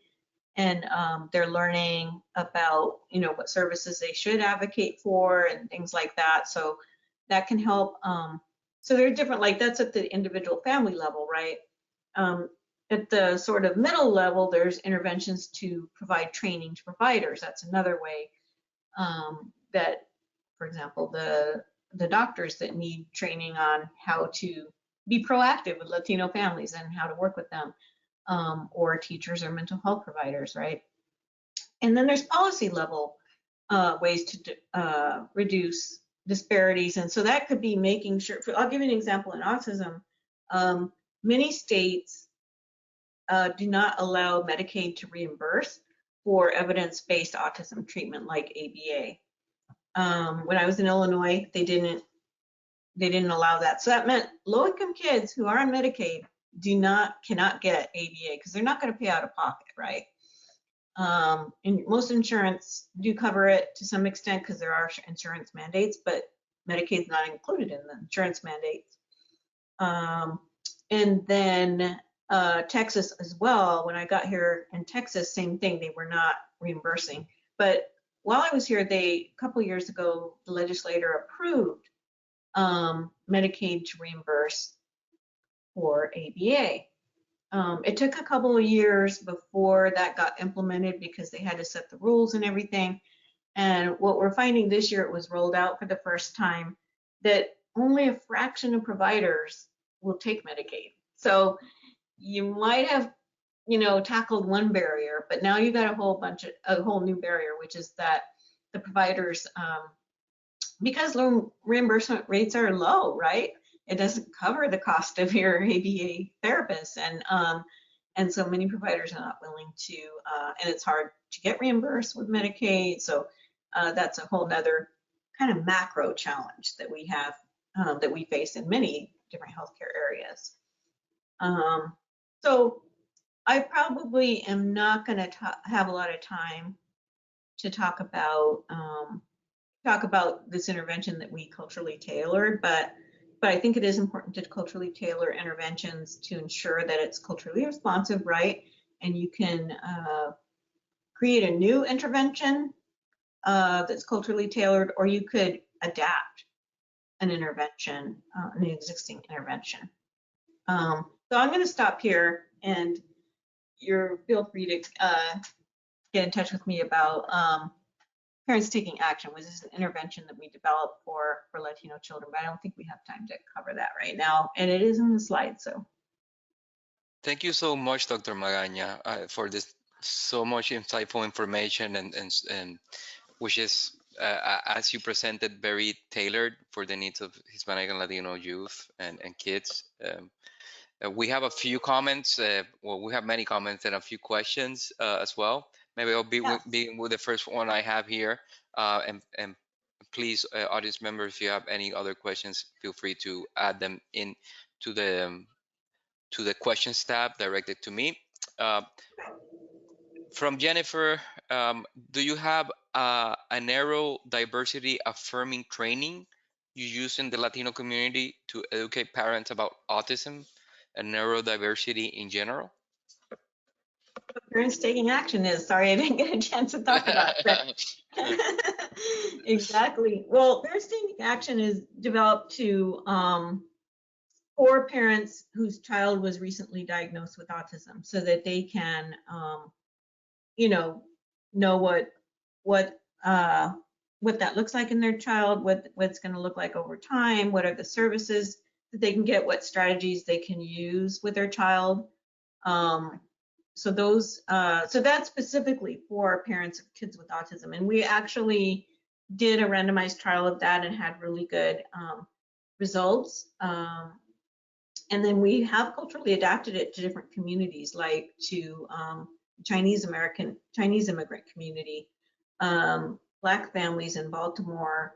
Speaker 2: and they're learning about, you know, what services they should advocate for and things like that. So that can help. So they're different, like that's at the individual family level, right? At the sort of middle level, there's interventions to provide training to providers. That's another way that, for example, the doctors that need training on how to be proactive with Latino families and how to work with them, or teachers or mental health providers, right? And then there's policy level ways to reduce disparities. And so that could be making sure, I'll give you an example in autism. Many states do not allow Medicaid to reimburse for evidence-based autism treatment like ABA. When I was in Illinois, they didn't allow that. So that meant low-income kids who are on Medicaid cannot get ABA because they're not going to pay out of pocket, right? And most insurance do cover it to some extent because there are insurance mandates, but Medicaid's not included in the insurance mandates. And then Texas as well. When I got here in Texas, same thing, they were not reimbursing. But while I was here, a couple years ago, the legislator approved Medicaid to reimburse for ABA. It took a couple of years before that got implemented because they had to set the rules and everything. And what we're finding this year, it was rolled out for the first time, that only a fraction of providers will take Medicaid. So you might have, you know, tackled one barrier, but now you got a whole new barrier, which is that the providers, because reimbursement rates are low, right? It doesn't cover the cost of your ABA therapist, and so many providers are not willing to, and it's hard to get reimbursed with Medicaid. So that's a whole nother kind of macro challenge that we have, that we face in many different healthcare areas. So I probably am not going to have a lot of time to talk about this intervention that we culturally tailored, but I think it is important to culturally tailor interventions to ensure that it's culturally responsive, right? And you can create a new intervention that's culturally tailored, or you could adapt an intervention, an existing intervention. So I'm going to stop here, and feel free to get in touch with me about Parents Taking Action, which is an intervention that we developed for Latino children, but I don't think we have time to cover that right now, and it is in the slide. So
Speaker 1: Thank you so much, Dr. Magaña, for this so much insightful information and which is, as you presented, very tailored for the needs of Hispanic and Latino youth and kids. We have a few comments. Well, we have many comments and a few questions as well. Maybe I'll begin with the first one I have here. And please, audience members, if you have any other questions, feel free to add them in to the questions tab directed to me. From Jennifer, do you have a neurodiversity affirming training you use in the Latino community to educate parents about autism and neurodiversity in general?
Speaker 2: Parents Taking Action is, sorry I didn't get a chance to talk about that. Exactly. Well, Parents Taking Action is developed to for parents whose child was recently diagnosed with autism, so that they can know what that looks like in their child, what's going to look like over time, what are the services that they can get, what strategies they can use with their child. So that's specifically for parents of kids with autism. And we actually did a randomized trial of that and had really good results. And then we have culturally adapted it to different communities, like to Chinese immigrant community, Black families in Baltimore.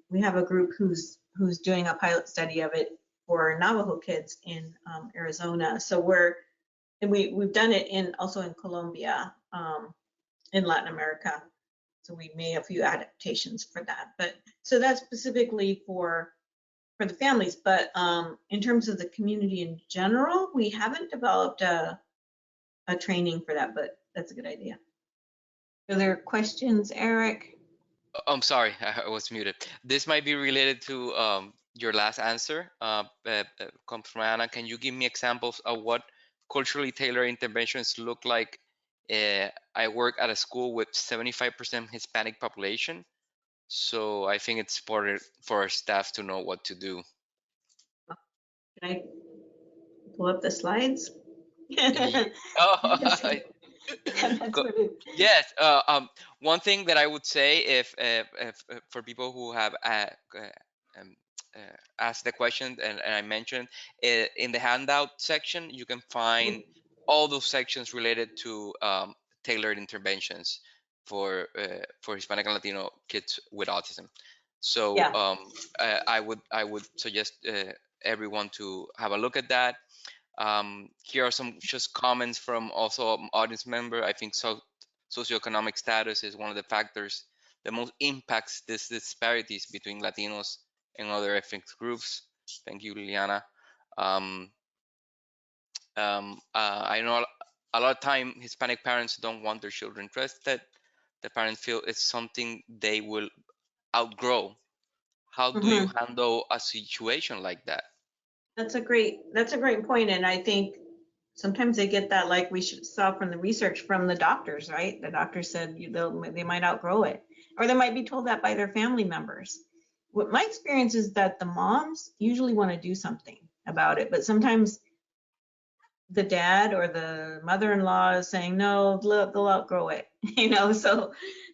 Speaker 2: We have a group who's doing a pilot study of it for Navajo kids in Arizona. So we've done it also in Colombia, in Latin America. So we made a few adaptations for that. But so that's specifically for the families. But in terms of the community in general, we haven't developed a training for that, but that's a good idea. Are there questions, Eric?
Speaker 1: I'm sorry, I was muted. This might be related to your last answer. Comes from Anna. Can you give me examples of what culturally tailored interventions look like? I work at a school with 75% Hispanic population, so I think it's important for our staff to know what to do.
Speaker 2: Can I pull up the slides?
Speaker 1: Yes. One thing that I would say, if for people who have asked the question and I mentioned, in the handout section, you can find all those sections related to tailored interventions for Hispanic and Latino kids with autism. So I would suggest everyone to have a look at that. Here are some just comments from also audience member. I think socioeconomic status is one of the factors that most impacts these disparities between Latinos and other ethnic groups. Thank you, Liliana. I know a lot of time Hispanic parents don't want their children tested. The parents feel it's something they will outgrow. How do you handle a situation like that?
Speaker 2: That's a great point, and I think sometimes they get that, like we saw from the research from the doctors, right? The doctor said they might outgrow it, or they might be told that by their family members. What my experience is that the moms usually want to do something about it, but sometimes the dad or the mother-in-law is saying no, they'll outgrow it, so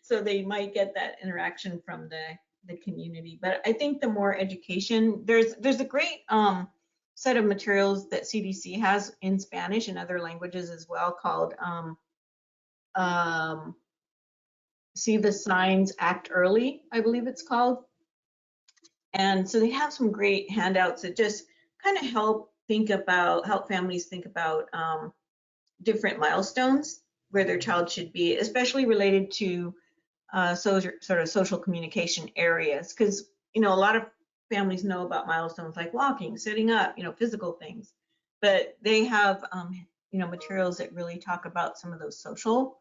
Speaker 2: they might get that interaction from the community. But I think the more education, there's a great set of materials that CDC has in Spanish and other languages as well, called See the Signs, Act Early, I believe it's called. And so they have some great handouts that just kind of help families think about different milestones where their child should be, especially related to sort of social communication areas. Because, a lot of families know about milestones like walking, sitting up, physical things, but they have, materials that really talk about some of those social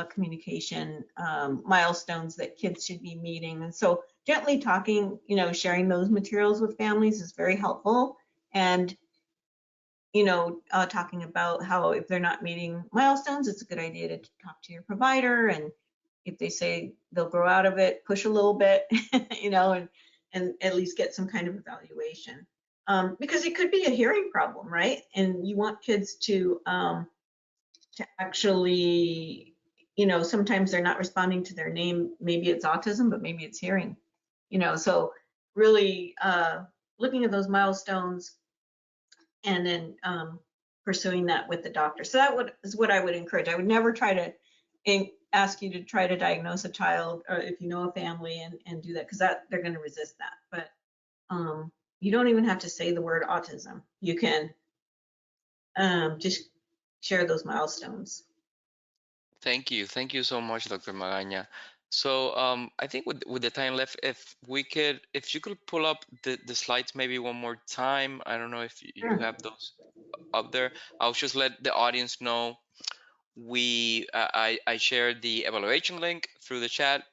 Speaker 2: communication milestones that kids should be meeting. And so gently talking, sharing those materials with families is very helpful. And, talking about how if they're not meeting milestones, it's a good idea to talk to your provider. And if they say they'll grow out of it, push a little bit, and at least get some kind of evaluation. Because it could be a hearing problem, right? And you want kids to actually, sometimes they're not responding to their name. Maybe it's autism, but maybe it's hearing, so really looking at those milestones and then pursuing that with the doctor. So that is what I would encourage. I would never try to ask you to try to diagnose a child, or if you know a family, and do that, because they're going to resist that. But you don't even have to say the word autism. You can just share those milestones.
Speaker 1: Thank you. Thank you so much, Dr. Magaña. So I think with the time left, if you could pull up the slides maybe one more time. I don't know if you
Speaker 2: Sure.
Speaker 1: have those up there. I'll just let the audience know I shared the evaluation link through the chat.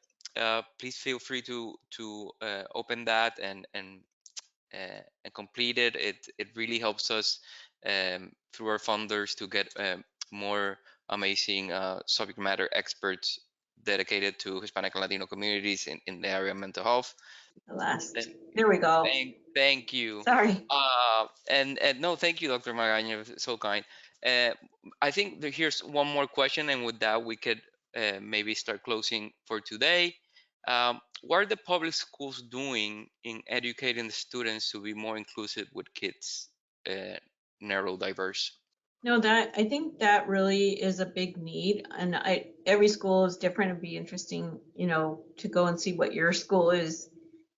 Speaker 1: Please feel free to open that and complete it. It really helps us through our funders to get more amazing subject matter experts dedicated to Hispanic and Latino communities in the area of mental health.
Speaker 2: The last. There we go.
Speaker 1: Thank you.
Speaker 2: Sorry.
Speaker 1: And no, thank you, Dr. Magaña, so kind. I think here's one more question, and with that we could maybe start closing for today. What are the public schools doing in educating the students to be more inclusive with kids neurodiverse?
Speaker 2: No, I think that really is a big need, and every school is different. It'd be interesting, to go and see what your school is,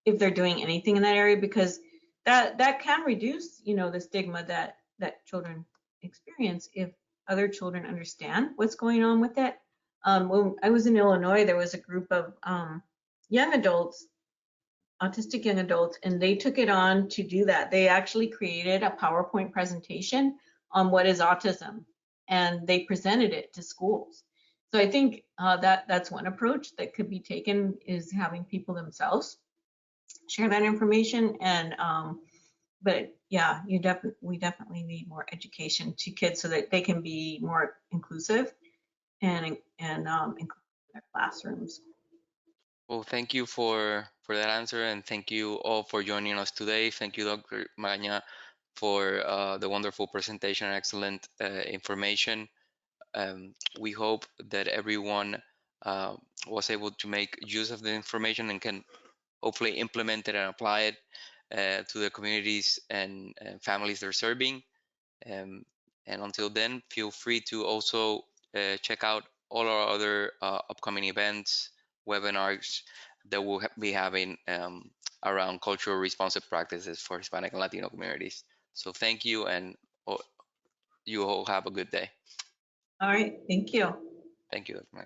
Speaker 2: if they're doing anything in that area, because that can reduce, the stigma that children experience if other children understand what's going on with it. When I was in Illinois, there was a group of young adults, autistic young adults, and they took it on to do that. They actually created a PowerPoint presentation on what is autism, and they presented it to schools. So I think that's one approach that could be taken, is having people themselves share that information. And but yeah, we definitely need more education to kids so that they can be more inclusive and include their classrooms.
Speaker 1: Well, thank you for that answer, and thank you all for joining us today. Thank you, Dr. Magaña, for the wonderful presentation and excellent information. We hope that everyone was able to make use of the information and can hopefully implement it and apply it to the communities and families they're serving. And until then, feel free to also check out all our other upcoming events, webinars that we'll be having around cultural responsive practices for Hispanic and Latino communities. So thank you, and you all have a good day.
Speaker 2: All right, thank you.
Speaker 1: Thank you. Bye.